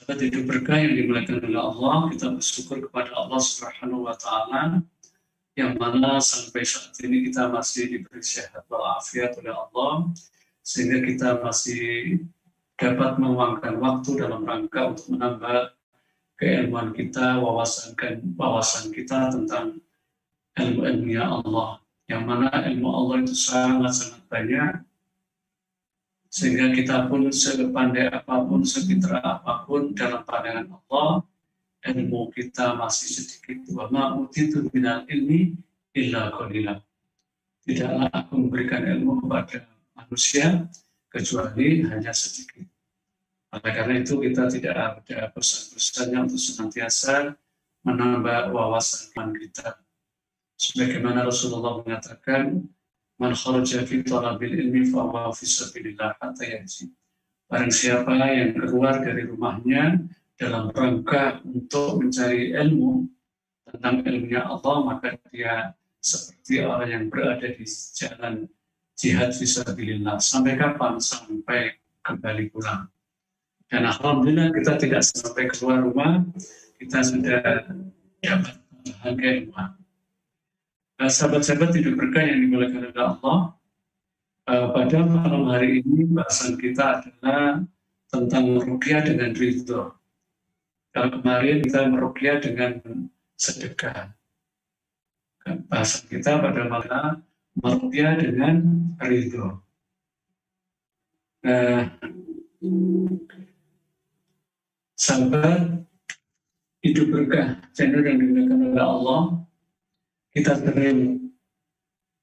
Sahabat hidup berkah yang dimuliakan oleh Allah, kita bersyukur kepada Allah Subhanahu wa Ta'ala yang mana sampai saat ini kita masih diberi sehat walafiat oleh Allah, sehingga kita masih dapat meluangkan waktu dalam rangka untuk menambah keilmuan kita, wawasan kita tentang ilmu-ilmunya Allah, yang mana ilmu Allah itu sangat-sangat banyak, sehingga kita pun sepandai apapun, sepintar apapun dalam pandangan Allah, ilmu kita masih sedikit. Wa ma utitu minal ilmi illa qalila. Tidaklah aku memberikan ilmu kepada manusia kecuali hanya sedikit. Oleh karena itu kita tidak ada bosan-bosannya untuk senantiasa menambah wawasan kita. Sebagaimana Rasulullah mengatakan, man kharaja fi talabil ilmi fa huwa fi sabilillah hatta yaji. Barang siapa yang keluar dari rumahnya dalam rangka untuk mencari ilmu tentang ilmunya Allah, maka dia seperti orang yang berada di jalan jihad fisabilillah. Sampai kapan? Sampai kembali pulang. Dan alhamdulillah kita tidak sampai keluar rumah, kita sudah dapat tambahan keilmuan. Sahabat-sahabat hidup berkah yang dimuliakan oleh Allah, pada malam hari ini bahasan kita adalah tentang meruqyah dengan ridho. Kalau kemarin kita meruqyah dengan sedekah, bahasan kita pada malam meruqyah dengan ridho. Sahabat hidup berkah, channel yang dimuliakan oleh Allah, kita sering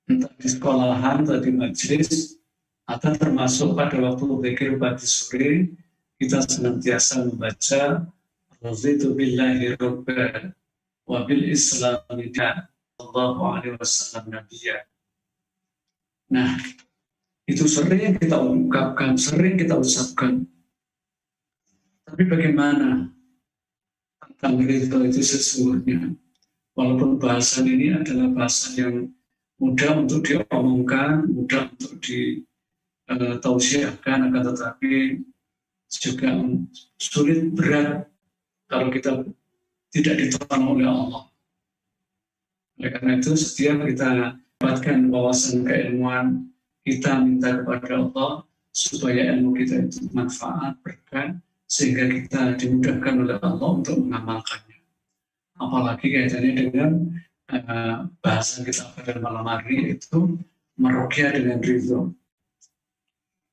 entah di sekolahan atau di majelis atau termasuk pada waktu zikir pagi sore, kita senantiasa membaca raditu billahi rabban wa bil islami sallallahu alaihi wasallam nabiyya. Nah, itu sering kita ungkapkan, sering kita ucapkan. Tapi bagaimana tentang ridho itu sesungguhnya? Walaupun bahasan ini adalah bahasan yang mudah untuk diomongkan, mudah untuk ditausiahkan, akan tetapi juga sulit, berat kalau kita tidak ditolong oleh Allah. Oleh karena itu, setiap kita dapatkan wawasan keilmuan, kita minta kepada Allah supaya ilmu kita itu manfaat, berkah, sehingga kita dimudahkan oleh Allah untuk mengamalkannya. Apalagi kaitannya dengan bahasan kita pada malam hari, itu meruqyah dengan ridho.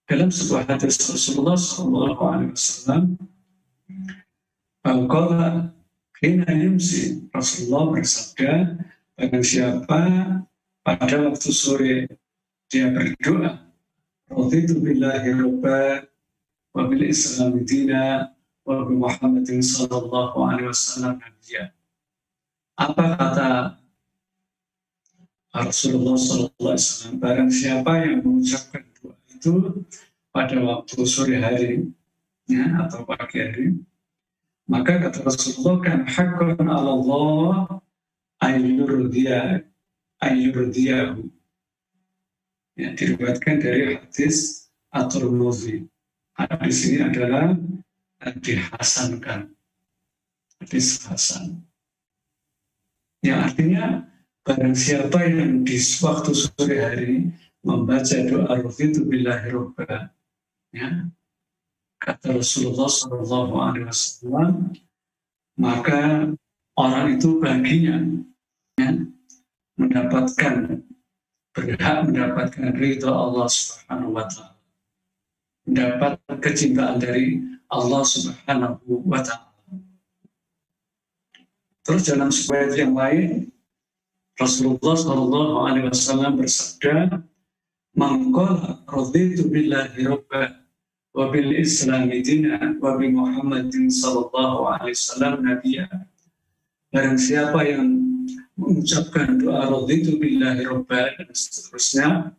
Dalam sebuah hadis Rasulullah SAW, qala hina yumsi, Rasulullah bersabda, barang siapa pada waktu sore dia berdoa, raditu billahi rabban wa bil islami dina wa bi Muhammadin sallallahu alaihi wasallam nabiyya. Apa kata Rasulullah SAW? Barang siapa yang mengucapkan doa itu pada waktu sore hari, ya, atau pagi hari, maka kata Rasulullah, kan haqqan 'ala Allah ayyurdiyahu. Ya, diriwayatkan dari hadis At-Tirmidzi. Hadis ini adalah dihasankan, hadis hasan. Yang artinya barang siapa yang di waktu sore hari membaca doa raditu billahi rabban, ya, kata Rasulullah SAW, maka orang itu baginya, ya, berhak mendapatkan ridho Allah Subhanahu wa Ta'ala, mendapat kecintaan dari Allah Subhanahu wa Ta'ala. Terus dalam sebuah yang lain, Rasulullah SAW bersabda, man qala raditu billahi rabban wa bil islami dina wa bi Muhammadin sallallahu alaihi wasallam nabiyya. Barang siapa yang mengucapkan doa raditu billahi rabban dan seterusnya,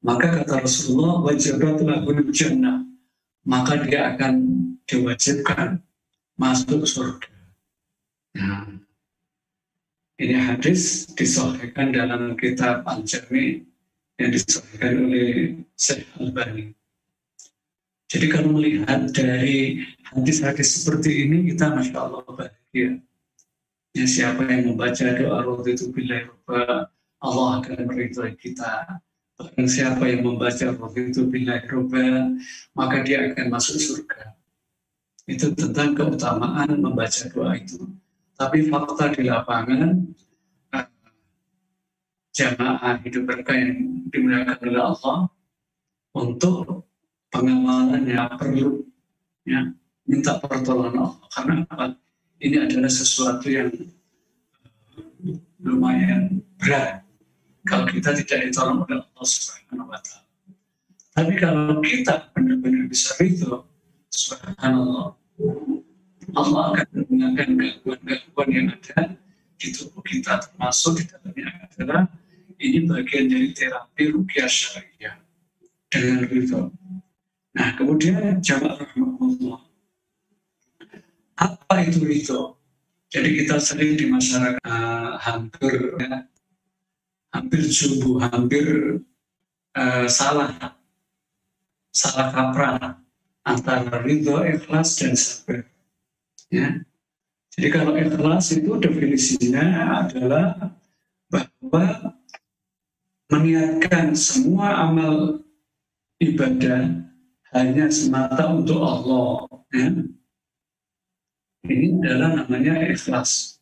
maka kata Rasulullah, wajibat lahul jannah, maka dia akan diwajibkan masuk surga. Nah, ini hadis disahihkan dalam kitab Al-Jami yang disahihkan oleh Syekh Al-Albani. Jadi kalau melihat dari hadis-hadis seperti ini, kita Masya Allah bahagia. Ya, siapa yang membaca doa raditu billahi robba, Allah akan meridhai kita. Bahkan siapa yang membaca raditu billahi robba, maka dia akan masuk surga. Itu tentang keutamaan membaca doa itu. Tapi fakta di lapangan, jamaah hidup berkah yang dimuliakan oleh Allah, untuk pengamalannya perlu ya, minta pertolongan Allah. Karena apa? Ini adalah sesuatu yang lumayan berat kalau kita tidak ditolong oleh Allah Subhanahu wa Ta'ala. Tapi kalau kita benar-benar bisa ridho, subhanallah, Allah akan menggunakan gangguan-gangguan yang ada di tubuh kita, termasuk di dalamnya adalah ini bagian dari terapi ruqyah syariah dengan ridho. Nah, kemudian jamaah rahmatullah, apa itu ridho? Jadi kita sering di masyarakat hampir subuh, hampir salah kaprah antara ridho, ikhlas, dan sabar. Ya. Jadi kalau ikhlas itu definisinya adalah bahwa meniatkan semua amal ibadah hanya semata untuk Allah. Ya. Ini adalah namanya ikhlas.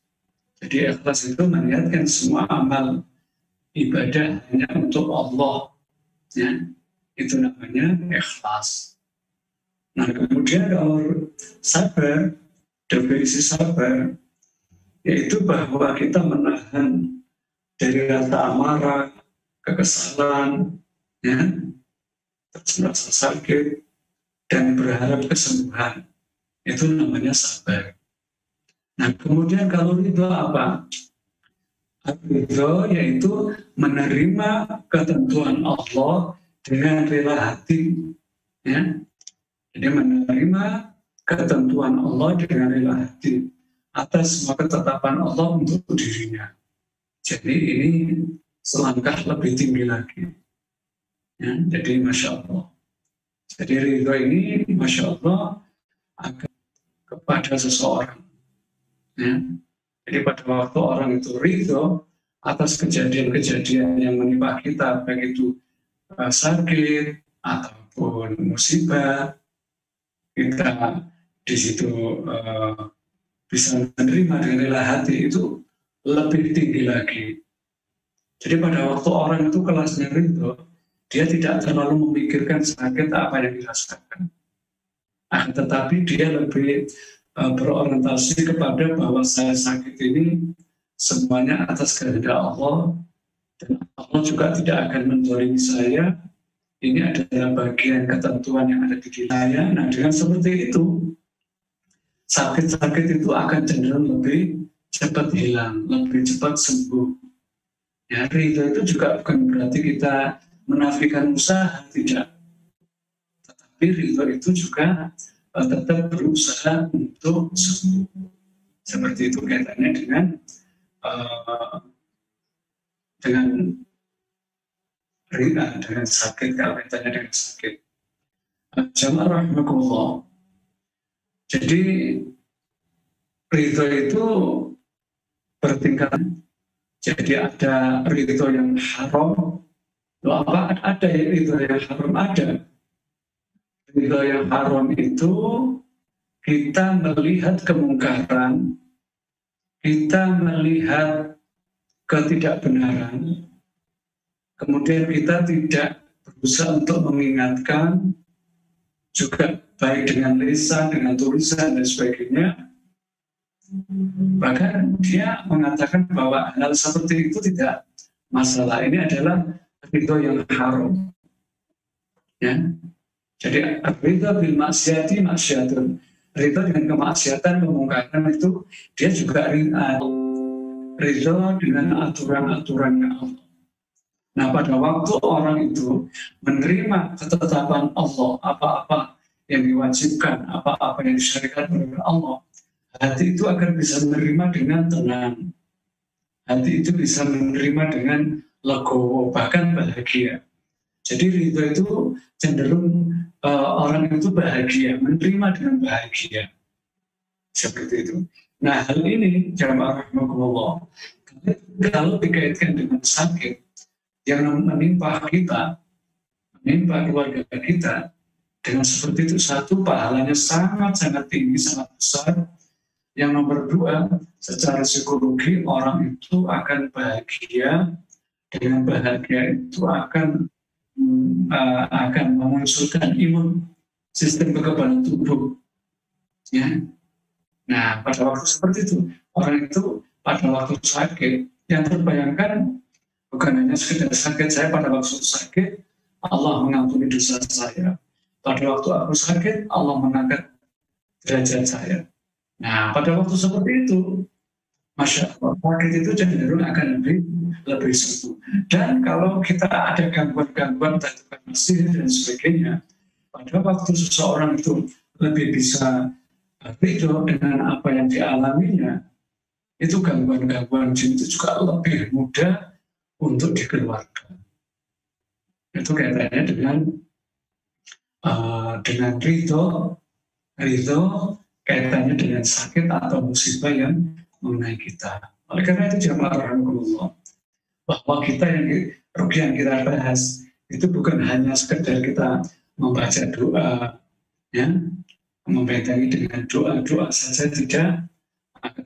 Jadi ikhlas itu meniatkan semua amal ibadah hanya untuk Allah. Ya. Itu namanya ikhlas. Nah, kemudian kalau sabar, definisi sabar, yaitu bahwa kita menahan dari rasa amarah, kekesalan, ya, terus merasa sakit, dan berharap kesembuhan. Itu namanya sabar. Nah, kemudian kalau ridho apa? Ridho yaitu menerima ketentuan Allah dengan rela hati. Ya. Jadi menerima ketentuan Allah dengan rela hati atas semua ketetapan Allah untuk dirinya. Jadi ini selangkah lebih tinggi lagi. Ya, jadi Masya Allah. Jadi ridho ini Masya Allah akan kepada seseorang. Ya. Jadi pada waktu orang itu ridho atas kejadian-kejadian yang menimpa kita, baik itu sakit ataupun musibah, kita di situ bisa menerima dengan rela hati, itu lebih tinggi lagi. Jadi pada waktu orang itu kelasnya ridho, dia tidak terlalu memikirkan sakit apa yang dirasakan. Tetapi dia lebih berorientasi kepada bahwa saya sakit ini semuanya atas kehendak Allah, dan Allah juga tidak akan menzalimi saya. Ini adalah bagian ketentuan yang ada di diri saya. Nah, dengan seperti itu, sakit-sakit itu akan cenderung lebih cepat hilang, lebih cepat sembuh. Ya, ridho itu juga bukan berarti kita menafikan usaha, tidak. Tetapi ridho itu juga tetap berusaha untuk sembuh. Seperti itu kaitannya dengan sakit, kalau kaitannya dengan sakit. Jamaah rahimakumullah. Jadi ridho itu bertingkat. Jadi ada ridho yang haram. Apa ada ridho yang haram? Ada. Ridho yang haram itu kita melihat kemungkaran, kita melihat ketidakbenaran, kemudian kita tidak berusaha untuk mengingatkan, juga baik dengan lisan, dengan tulisan, dan sebagainya. Bahkan dia mengatakan bahwa hal seperti itu tidak masalah. Ini adalah ridho yang haram. Ya. Jadi ridho bil maksiati maksiatun. Ridho dengan kemaksiatan, kemungkaran itu dia juga ridho dengan aturan-aturannya Allah. Nah, pada waktu orang itu menerima ketetapan Allah, apa-apa yang diwajibkan, apa-apa yang disyariatkan oleh Allah, hati itu akan bisa menerima dengan tenang. Hati itu bisa menerima dengan legowo, bahkan bahagia. Jadi ridho itu cenderung orang itu bahagia, menerima dengan bahagia. Seperti itu. Nah, hal ini jamaah rahimakumullah, kalau dikaitkan dengan sakit yang menimpa kita, menimpa keluarga kita, dengan seperti itu, satu, pahalanya sangat-sangat tinggi, sangat besar. Yang nomor dua, secara psikologi orang itu akan bahagia, dengan bahagia itu akan memunculkan imun, sistem kekebalan tubuh. Ya. Nah, pada waktu seperti itu, orang itu pada waktu sakit, yang terbayangkan bukan hanya sekedar sakit. Saya pada waktu sakit, Allah mengampuni dosa saya. Pada waktu aku sakit, Allah mengangkat derajat saya. Nah, pada waktu seperti itu, Masya Allah, sakit itu cenderung akan lebih sembuh. Dan kalau kita ada gangguan-gangguan tentang sihir dan sebagainya, pada waktu seseorang itu lebih bisa ridho dengan apa yang dialaminya, itu gangguan-gangguan jin itu juga lebih mudah untuk dikeluarkan. Itu kaitannya dengan ridho kaitannya dengan sakit atau musibah yang mengenai kita. Oleh karena itu jamaah rahimakumullah, bahwa rugi yang kita bahas itu bukan hanya sekedar kita membaca doa, ya, membentengi dengan doa-doa saja tidak,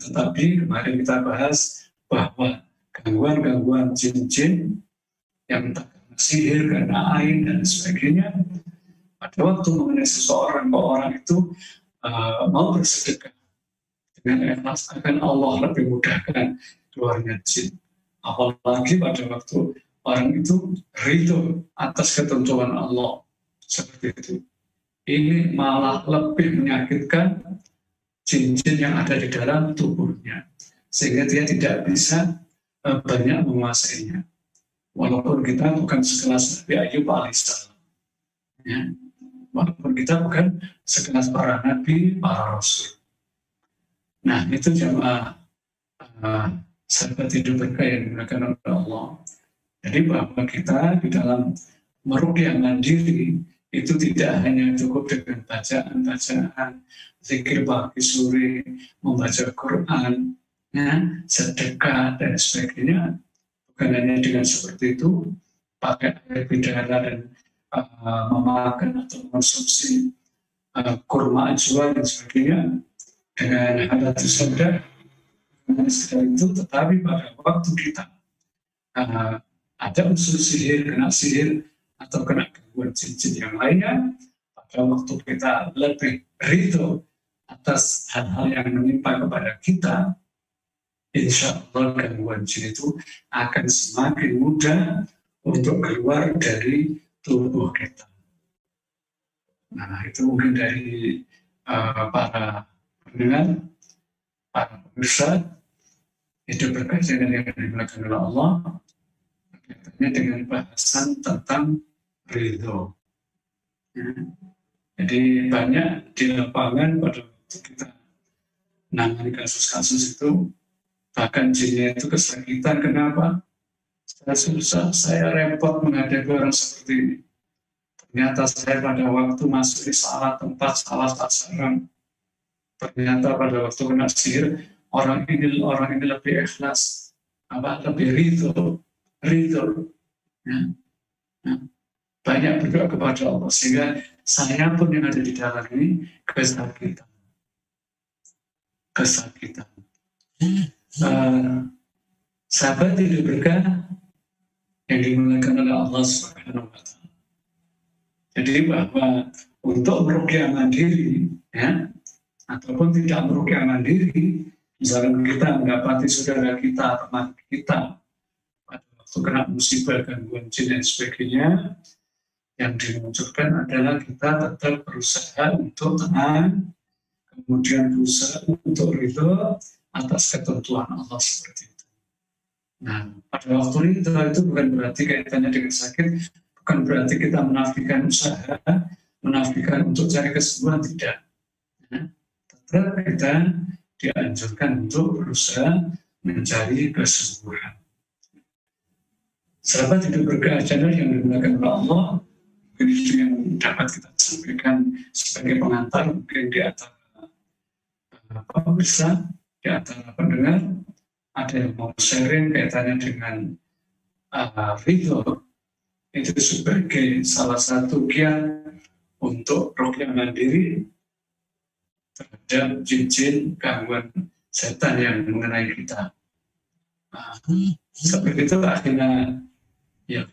tetapi kemarin kita bahas bahwa gangguan-gangguan jin-jin yang entah karena sihir, karena ain dan sebagainya, pada waktu mengenai seseorang, orang itu mau bersedekah dengan ikhlas, akan Allah lebih mudahkan keluarnya jin. Apalagi pada waktu orang itu ridho atas ketentuan Allah seperti itu. Ini malah lebih menyakitkan jin-jin yang ada di dalam tubuhnya, sehingga dia tidak bisa banyak menguasainya. Walaupun kita bukan sekelas Nabi Ayub alaihissalam, ya. Walaupun kita bukan sekelas para nabi, para rasul. Nah, itu jamaah sahabat hidup berkah yang digunakan oleh Allah. Jadi bahwa kita di dalam meruqyah mandiri itu tidak hanya cukup dengan bacaan-bacaan, zikir pagi sore, membaca Quran, ya, sedekah dan sebagainya. Bukan hanya dengan seperti itu, pakai air bidara dan memakan atau mengonsumsi kurma ajwa dan sebagainya dengan hadatus sadar, setelah itu, tetapi pada waktu kita ada unsur sihir, kena sihir atau kena gangguan jin-jin yang lainnya, pada waktu kita lebih ridho atas hal-hal yang menimpa kepada kita, insya Allah gangguan jin itu akan semakin mudah untuk keluar dari tubuh kita. Nah, itu mungkin dari para pendengar, para pemirsa hidup berkajian yang dimuliakan oleh Allah, kaitannya dengan bahasan tentang ridho. Ya. Jadi banyak di lapangan pada waktu kita menangani kasus-kasus itu, bahkan jinnya itu kesakitan. Kenapa? Saya susah, saya repot menghadapi orang seperti ini. Ternyata saya pada waktu masuk di salah tempat, salah sasaran. Ternyata pada waktu kena sihir, orang ini lebih ikhlas, lebih ridho. Ya. Nah, banyak berdoa kepada Allah, sehingga saya pun yang ada di dalam ini kesakitan. Sahabat hidup berkah yang dimuliakan oleh Allah Subhanahu wa Ta'ala. Jadi bahwa untuk meruqyah mandiri, ya, ataupun tidak meruqyah mandiri, misalnya kita mendapati saudara kita, teman kita, pada waktu kena musibah, gangguan jin dan sebagainya, yang dimunculkan adalah kita tetap berusaha untuk tenang, kemudian berusaha untuk ridho atas ketentuan Allah seperti itu. Nah, pada waktu itu bukan berarti kaitannya dengan sakit, bukan berarti kita menafikan usaha, menafikan untuk cari kesembuhan, tidak. Ya, tetap kita dianjurkan untuk berusaha mencari kesembuhan. Sahabat hidup berkah channel yang digunakan oleh Allah, mungkin itu yang dapat kita sampaikan sebagai pengantar mungkin di antara pemirsa, di antara pendengar, ada yang mau sharing kaitannya dengan ridho itu sebagai salah satu kiat untuk ruqyah mandiri terhadap jin-jin gangguan setan yang mengenai kita. Seperti itu akhirnya ya.